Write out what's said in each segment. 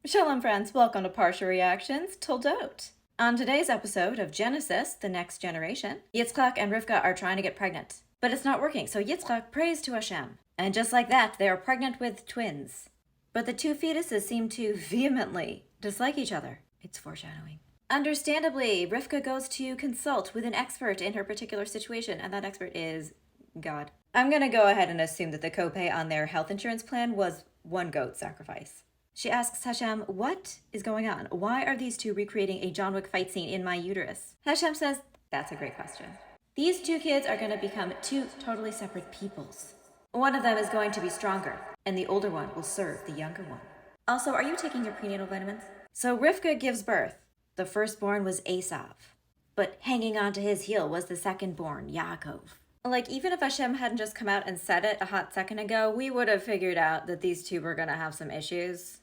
Shalom friends, welcome to Parsha Reactions, Toldot. On today's episode of Genesis, the next generation, Yitzhak and Rivka are trying to get pregnant. But it's not working, so Yitzhak prays to Hashem. And just like that, they are pregnant with twins. But the two fetuses seem to vehemently dislike each other. It's foreshadowing. Understandably, Rivka goes to consult with an expert in her particular situation, and that expert is God. I'm gonna go ahead and assume that the copay on their health insurance plan was one goat sacrifice. She asks Hashem, what is going on? Why are these two recreating a John Wick fight scene in my uterus? Hashem says, that's a great question. These two kids are going to become two totally separate peoples. One of them is going to be stronger, and the older one will serve the younger one. Also, are you taking your prenatal vitamins? So Rivka gives birth. The firstborn was Esav, but hanging on to his heel was the secondborn, Yakov. Like, even if Hashem hadn't just come out and said it a hot second ago, we would have figured out that these two were going to have some issues.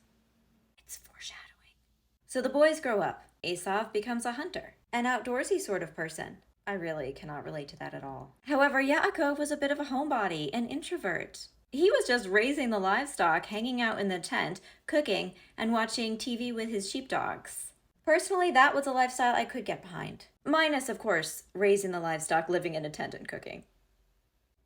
It's foreshadowing. So the boys grow up. Esav becomes a hunter, an outdoorsy sort of person. I really cannot relate to that at all. However, Yaakov was a bit of a homebody, an introvert. He was just raising the livestock, hanging out in the tent, cooking, and watching TV with his sheepdogs. Personally, that was a lifestyle I could get behind. Minus, of course, raising the livestock, living in a tent, and cooking.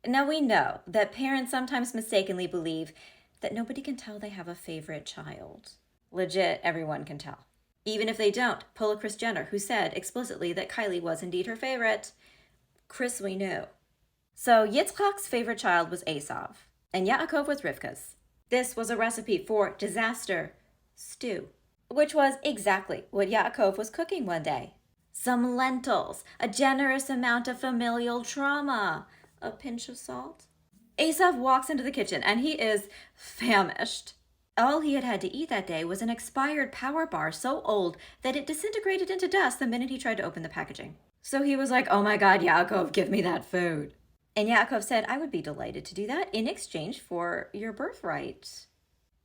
Now we know that parents sometimes mistakenly believe that nobody can tell they have a favorite child. Legit, everyone can tell. Even if they don't, pull a Kris Jenner, who said explicitly that Kylie was indeed her favorite. Kris we knew. So Yitzchak's favorite child was Esav, and Yaakov was Rivka's. This was a recipe for disaster stew, which was exactly what Yakov was cooking one day. Some lentils, a generous amount of familial trauma, a pinch of salt. Esav walks into the kitchen and he is famished. All he had had to eat that day was an expired power bar so old that it disintegrated into dust the minute he tried to open the packaging. So he was like, oh my God, Yakov, give me that food. And Yakov said, I would be delighted to do that in exchange for your birthright.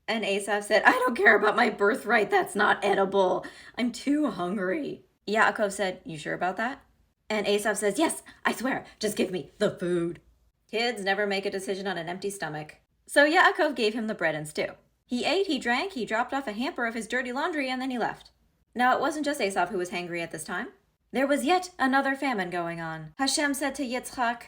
And Esav said, I don't care about my birthright. That's not edible. I'm too hungry. Yaakov said, you sure about that? And Esav says, yes, I swear. Just give me the food. Kids never make a decision on an empty stomach. So Yaakov gave him the bread and stew. He ate, he drank, he dropped off a hamper of his dirty laundry, and then he left. Now, it wasn't just Esav who was hangry at this time. There was yet another famine going on. Hashem said to Yitzhak,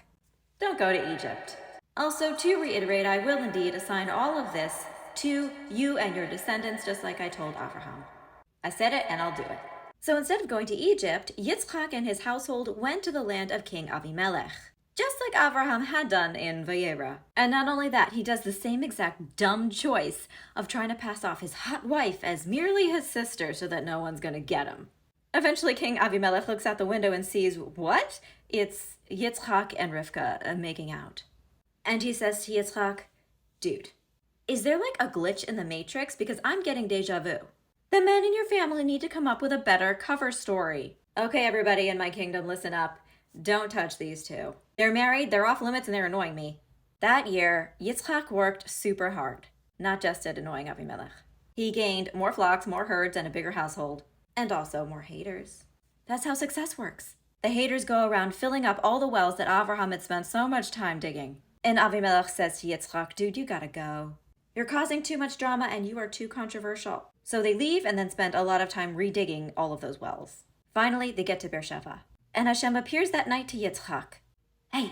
don't go to Egypt. Also, to reiterate, I will indeed assign all of this to you and your descendants, just like I told Abraham. I said it and I'll do it. So instead of going to Egypt, Yitzhak and his household went to the land of King Avimelech, just like Abraham had done in Vayera. And not only that, he does the same exact dumb choice of trying to pass off his hot wife as merely his sister so that no one's gonna get him. Eventually, King Avimelech looks out the window and sees, what? It's Yitzhak and Rivka making out. And he says to Yitzhak, dude, is there like a glitch in the Matrix? Because I'm getting deja vu. The men in your family need to come up with a better cover story. Okay, everybody in my kingdom, listen up. Don't touch these two. They're married, they're off limits, and they're annoying me. That year, Yitzhak worked super hard, not just at annoying Avimelech. He gained more flocks, more herds, and a bigger household, and also more haters. That's how success works. The haters go around filling up all the wells that Avraham had spent so much time digging. And Avimelech says to Yitzhak, dude, you gotta go. You're causing too much drama and you are too controversial. So they leave and then spend a lot of time redigging all of those wells. Finally, they get to Beersheba. And Hashem appears that night to Yitzhak. Hey,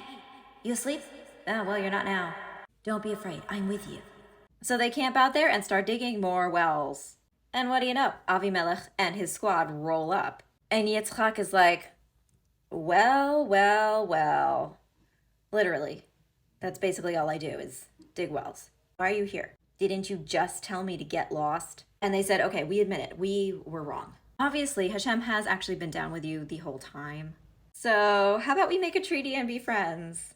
you asleep? Oh, well, you're not now. Don't be afraid, I'm with you. So they camp out there and start digging more wells. And what do you know? Avimelech and his squad roll up. And Yitzhak is like, well. Literally. That's basically all I do is dig wells. Why are you here? Didn't you just tell me to get lost? And they said, okay, we admit it. We were wrong. Obviously, Hashem has actually been down with you the whole time. So how about we make a treaty and be friends?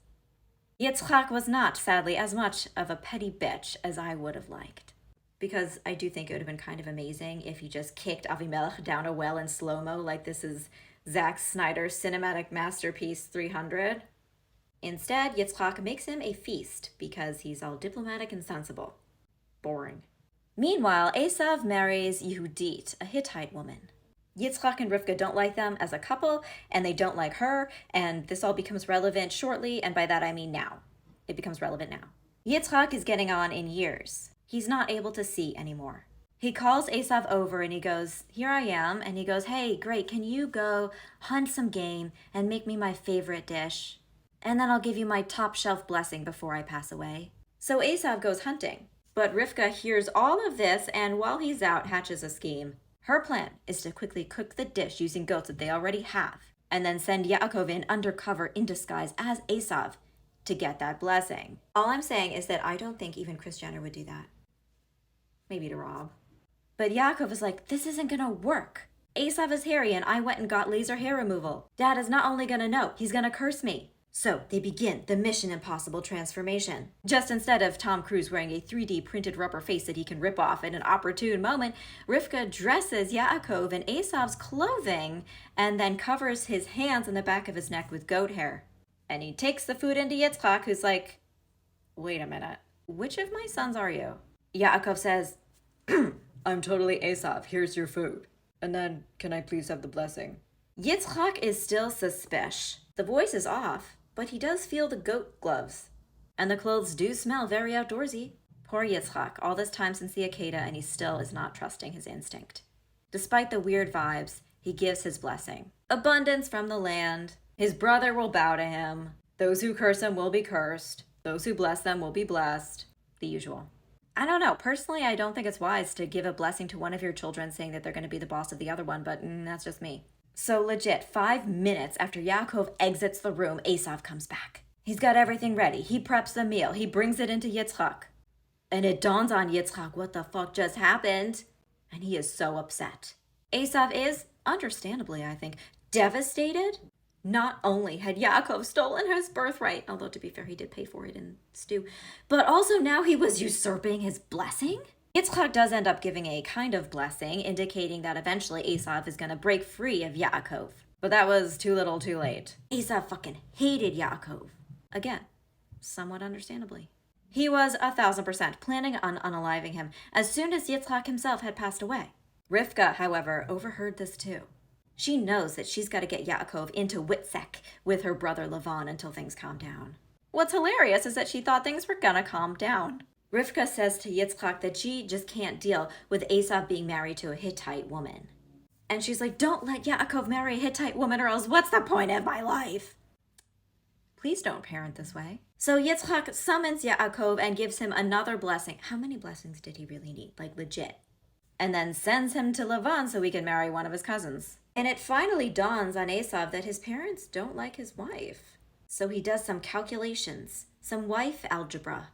Yitzhak was not, sadly, as much of a petty bitch as I would have liked. Because I do think it would have been kind of amazing if he just kicked Avimelech down a well in slow-mo like this is Zack Snyder's cinematic masterpiece 300. Instead, Yitzhak makes him a feast because he's all diplomatic and sensible. Boring. Meanwhile, Esav marries Yehudit, a Hittite woman. Yitzhak and Rivka don't like them as a couple, and they don't like her, and this all becomes relevant shortly, and by that I mean now. It becomes relevant now. Yitzhak is getting on in years. He's not able to see anymore. He calls Esav over and he goes, here I am. And he goes, hey, great, can you go hunt some game and make me my favorite dish? And then I'll give you my top shelf blessing before I pass away. So Esav goes hunting. But Rivka hears all of this and while he's out hatches a scheme. Her plan is to quickly cook the dish using goats that they already have and then send Yakov in undercover in disguise as Esav to get that blessing. All I'm saying is that I don't think even Kris Jenner would do that. Maybe to Rob. But Yakov is like, this isn't gonna work. Esav is hairy and I went and got laser hair removal. Dad is not only gonna know, he's gonna curse me. So they begin the Mission Impossible transformation. Just instead of Tom Cruise wearing a 3D printed rubber face that he can rip off at an opportune moment, Rivka dresses Yaakov in Esav's clothing and then covers his hands and the back of his neck with goat hair. And he takes the food into Yitzhak, who's like, wait a minute, which of my sons are you? Yaakov says, I'm totally Esav, here's your food. And then, can I please have the blessing? Yitzhak is still suspicious. The voice is off, but he does feel the goat gloves. And the clothes do smell very outdoorsy. Poor Yitzhak, all this time since the Akedah, and he still is not trusting his instinct. Despite the weird vibes, he gives his blessing. Abundance from the land. His brother will bow to him. Those who curse him will be cursed. Those who bless them will be blessed. The usual. I don't know. Personally, I don't think it's wise to give a blessing to one of your children saying that they're going to be the boss of the other one, but that's just me. So legit, 5 minutes after Yakov exits the room, Esav comes back. He's got everything ready. He preps the meal. He brings it into Yitzhak. And it dawns on Yitzhak what the fuck just happened. And he is so upset. Esav is, understandably I think, devastated. Not only had Yakov stolen his birthright, although to be fair, he did pay for it in stew, but also now he was usurping his blessing? Yitzhak does end up giving a kind of blessing, indicating that eventually Esav is going to break free of Yakov. But that was too little too late. Esav fucking hated Yakov. Again, somewhat understandably. He was 1,000% planning on unaliving him as soon as Yitzhak himself had passed away. Rivka, however, overheard this too. She knows that she's got to get Yakov into Yitzhak with her brother Laban until things calm down. What's hilarious is that she thought things were gonna calm down. Rivka says to Yitzhak that she just can't deal with Esav being married to a Hittite woman. And she's like, don't let Yakov marry a Hittite woman or else what's the point of my life? Please don't parent this way. So Yitzhak summons Yakov and gives him another blessing. How many blessings did he really need? Like legit. And then sends him to Laban so he can marry one of his cousins. And it finally dawns on Esav that his parents don't like his wife. So he does some calculations, some wife algebra.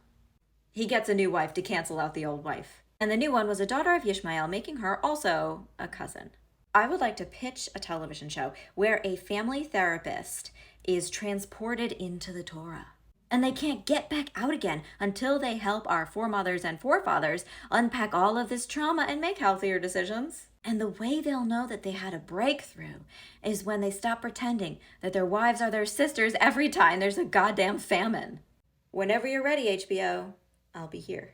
He gets a new wife to cancel out the old wife. And the new one was a daughter of Yishmael, making her also a cousin. I would like to pitch a television show where a family therapist is transported into the Torah. And they can't get back out again until they help our foremothers and forefathers unpack all of this trauma and make healthier decisions. And the way they'll know that they had a breakthrough is when they stop pretending that their wives are their sisters every time there's a goddamn famine. Whenever you're ready, HBO, I'll be here.